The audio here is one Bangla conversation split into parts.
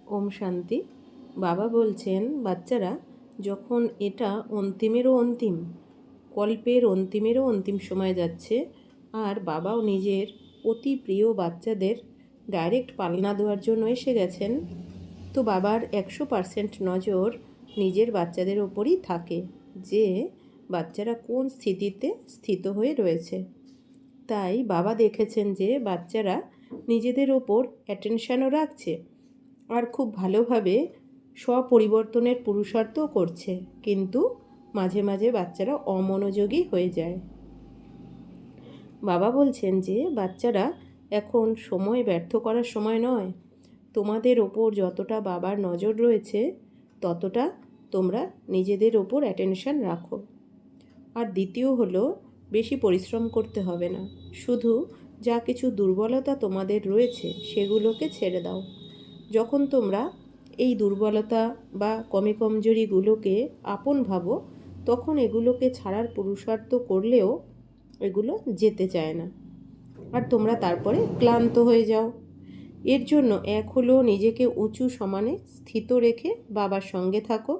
ওম শান্তি। বাবা বলছেন বাচ্চারা যখন এটা অন্তিমেরও অন্তিম, কল্পের অন্তিমেরও অন্তিম সময় যাচ্ছে, আর বাবাও নিজের অতি প্রিয় বাচ্চাদের ডাইরেক্ট পালনা দেওয়ার জন্য এসে গেছেন, তো বাবার 100% নজর নিজের বাচ্চাদের ওপরই থাকে যে বাচ্চারা কোন স্থিতিতে স্থিত হয়ে রয়েছে। তাই বাবা দেখেছেন যে বাচ্চারা নিজেদের ওপর অ্যাটেনশানও রাখছে আর খুব ভালোভাবে স্বপরিবর্তনের পুরুষার্থও করছে, কিন্তু মাঝে মাঝে বাচ্চারা অমনোযোগী হয়ে যায়। বাবা বলছেন যে বাচ্চারা এখন সময় ব্যর্থ করার সময় নয়। তোমাদের ওপর যতটা বাবার নজর রয়েছে ততটা তোমরা নিজেদের ওপর অ্যাটেনশান রাখো। আর দ্বিতীয় হলো, বেশি পরিশ্রম করতে হবে না, শুধু যা কিছু দুর্বলতা তোমাদের রয়েছে সেগুলোকে ছেড়ে দাও। যখন তোমরা এই দুর্বলতা বা কমজোরিগুলোকে আপন ভাবো, তখন এগুলোকে ছাড়ার পুরুষার্থ করলেও এগুলো যেতে চায় না, আর তোমরা তারপরে ক্লান্ত হয়ে যাও। এর জন্য এক হলো নিজেকে উঁচু সমানে স্থিত রেখে বাবার সঙ্গে থাকো,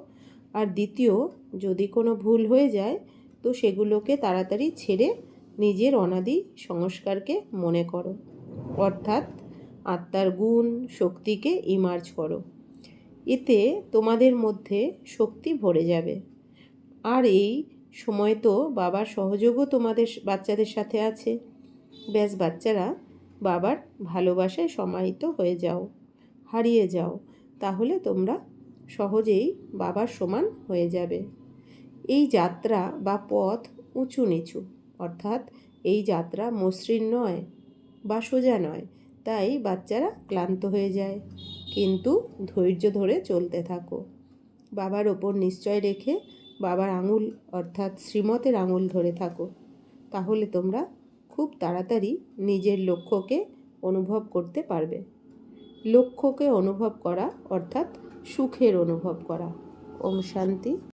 আর দ্বিতীয়, যদি কোনো ভুল হয়ে যায় তো সেগুলোকে তাড়াতাড়ি ছেড়ে নিজের অনাদি সংস্কারকে মনে করো, অর্থাৎ আত্মার গুণ শক্তিকে ইমার্জ করো। এতে তোমাদের মধ্যে শক্তি ভরে যাবে। আর এই সময় তো বাবার সহযোগও তোমাদের বাচ্চাদের সাথে আছে। ব্যাস বাচ্চারা বাবার ভালোবাসায় সমাহিত হয়ে যাও, হারিয়ে যাও, তাহলে তোমরা সহজেই বাবার সমান হয়ে যাবে। এই যাত্রা বা পথ উঁচু নিচু, অর্থাৎ এই যাত্রা মসৃণ নয় বা সোজা নয়, তাই বাচ্চারা ক্লান্ত হয়ে যায়। কিন্তু ধৈর্য ধরে চলতে থাকো, বাবার ওপর নিশ্চয় রেখে বাবার আঙুল অর্থাৎ শ্রীমতের আঙুল ধরে থাকো, তাহলে তোমরা খুব তাড়াতাড়ি নিজের লক্ষ্যকে অনুভব করতে পারবে। লক্ষ্যকে অনুভব করা অর্থাৎ সুখের অনুভব করা। ওম শান্তি।